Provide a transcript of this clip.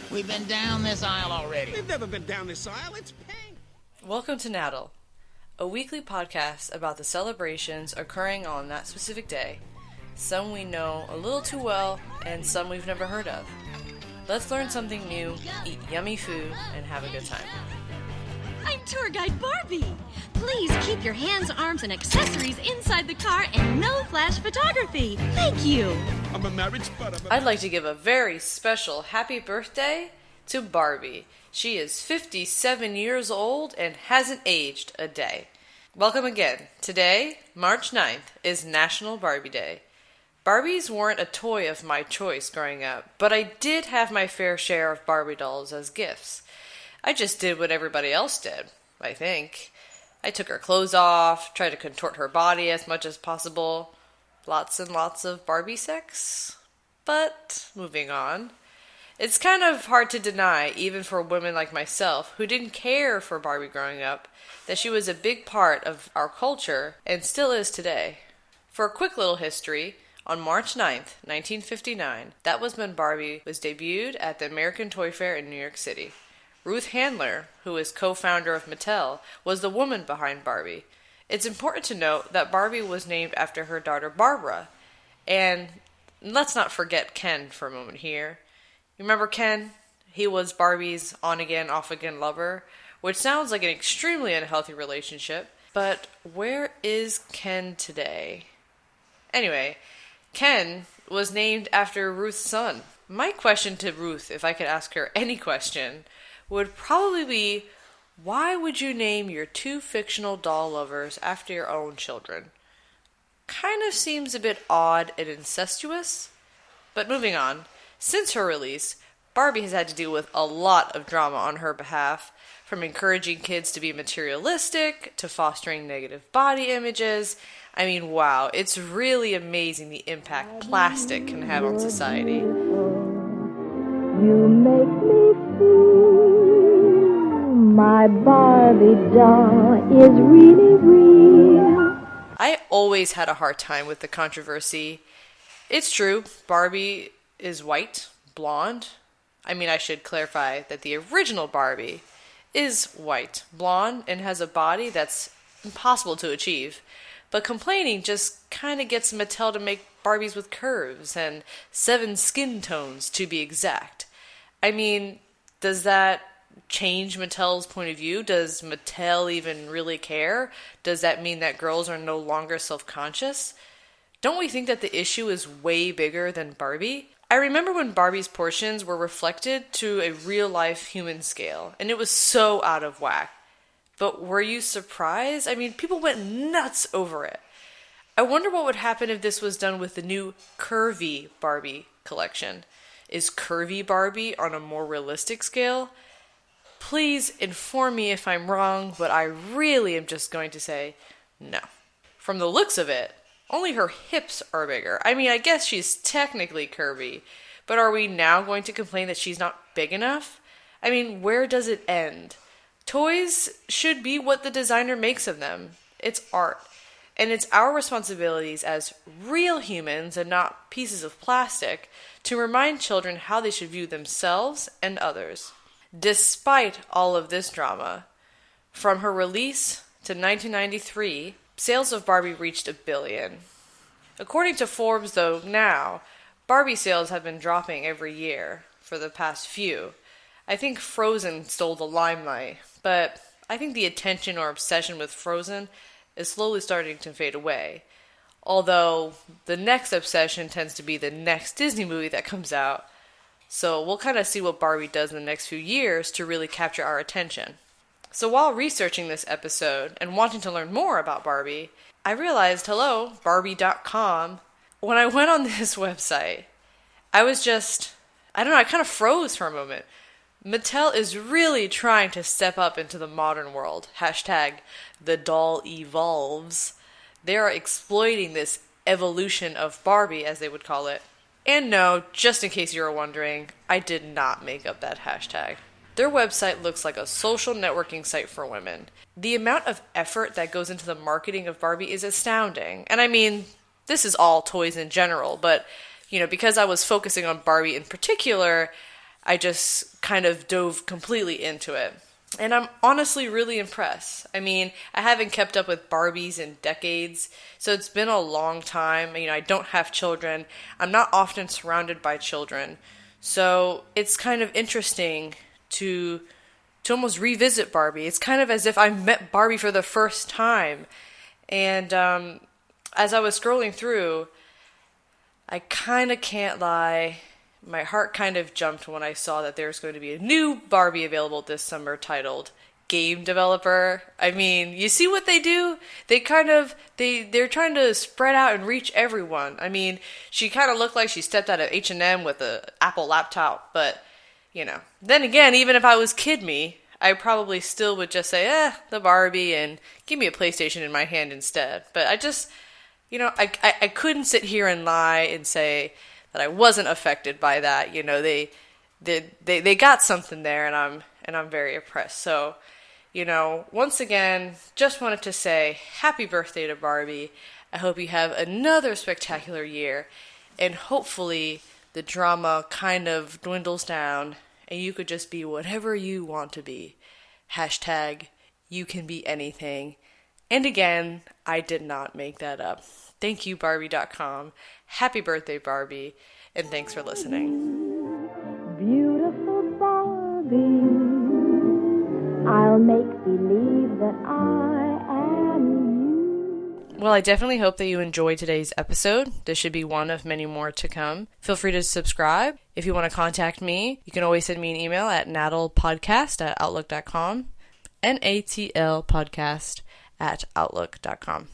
We've been down this aisle already. We've never been down this aisle. It's pink. Welcome to Nat'l, a weekly podcast about the celebrations occurring on that specific day. Some we know a little too well, and some we've never heard of. Let's learn something new, eat yummy food, and have a good time. I'm Tour Guide Barbie. Please keep your hands, arms, and accessories inside the car and no flash photography. Thank you. I'm a marriage butt. I'd like to give a very special happy birthday to Barbie. She is 57 years old and hasn't aged a day. Welcome again. Today, March 9th, is National Barbie Day. Barbies weren't a toy of my choice growing up, but I did have my fair share of Barbie dolls as gifts. I just did what everybody else did, I think. I took her clothes off, tried to contort her body as much as possible. Lots and lots of Barbie sex. But, moving on. It's kind of hard to deny, even for women like myself, who didn't care for Barbie growing up, that she was a big part of our culture, and still is today. For a quick little history, on March 9th, 1959, that was when Barbie was debuted at the American Toy Fair in New York City. Ruth Handler, who is co-founder of Mattel, was the woman behind Barbie. It's important to note that Barbie was named after her daughter Barbara. And let's not forget Ken for a moment here. You remember Ken? He was Barbie's on-again, off-again lover, which sounds like an extremely unhealthy relationship. But where is Ken today? Anyway, Ken was named after Ruth's son. My question to Ruth, if I could ask her any question, would probably be, why would you name your two fictional doll lovers after your own children? Kind of seems a bit odd and incestuous. But moving on, since her release, Barbie has had to deal with a lot of drama on her behalf, from encouraging kids to be materialistic, to fostering negative body images. I mean, wow, it's really amazing the impact plastic can have on society. You make me feel my Barbie doll is really real. I always had a hard time with the controversy. It's true, Barbie is white, blonde. I mean, I should clarify that the original Barbie is white, blonde, and has a body that's impossible to achieve. But complaining just kind of gets Mattel to make Barbies with curves and 7 skin tones, to be exact. I mean, does that change Mattel's point of view? Does Mattel even really care? Does that mean that girls are no longer self-conscious? Don't we think that the issue is way bigger than Barbie? I remember when Barbie's portions were reflected to a real-life human scale, and it was so out of whack. But were you surprised? I mean, people went nuts over it. I wonder what would happen if this was done with the new curvy Barbie collection. Is curvy Barbie on a more realistic scale? Please inform me if I'm wrong, but I really am just going to say no. From the looks of it, only her hips are bigger. I mean, I guess she's technically curvy, but are we now going to complain that she's not big enough? I mean, where does it end? Toys should be what the designer makes of them. It's art. And it's our responsibilities as real humans and not pieces of plastic to remind children how they should view themselves and others. Despite all of this drama, from her release to 1993, sales of Barbie reached 1 billion. According to Forbes, though, now, Barbie sales have been dropping every year for the past few. I think Frozen stole the limelight, but I think the attention or obsession with Frozen is slowly starting to fade away. Although, the next obsession tends to be the next Disney movie that comes out. So we'll kind of see what Barbie does in the next few years to really capture our attention. So while researching this episode and wanting to learn more about Barbie, I realized, Barbie.com, when I went on this website, I kind of froze for a moment. Mattel is really trying to step up into the modern world. Hashtag the doll evolves. They are exploiting this evolution of Barbie, as they would call it. And no, just in case you were wondering, I did not make up that hashtag. Their website looks like a social networking site for women. The amount of effort that goes into the marketing of Barbie is astounding. And I mean, this is all toys in general, but, because I was focusing on Barbie in particular, I just kind of dove completely into it. And I'm honestly really impressed. I mean, I haven't kept up with Barbies in decades, so it's been a long time. You know, I don't have children. I'm not often surrounded by children. So it's kind of interesting to almost revisit Barbie. It's kind of as if I met Barbie for the first time. And as I was scrolling through, I kind of can't lie, my heart kind of jumped when I saw that there's going to be a new Barbie available this summer titled Game Developer. I mean, you see what they do? They're trying to spread out and reach everyone. I mean, she kind of looked like she stepped out of H&M with an Apple laptop, but, you know. Then again, even if I was kid me, I probably still would just say, the Barbie, and give me a PlayStation in my hand instead. But I just, you know, I couldn't sit here and lie and say that I wasn't affected by that. You know, they got something there, and I'm very impressed. So, you know, once again, just wanted to say happy birthday to Barbie. I hope you have another spectacular year, and hopefully the drama kind of dwindles down and you could just be whatever you want to be. Hashtag you can be anything. And again, I did not make that up. Thank you, Barbie.com. Happy birthday, Barbie. And thanks for listening. Beautiful Barbie, I'll make believe that I am you. Well, I definitely hope that you enjoyed today's episode. This should be one of many more to come. Feel free to subscribe. If you want to contact me, you can always send me an email at natlpodcast@outlook.com, natlpodcast@outlook.com.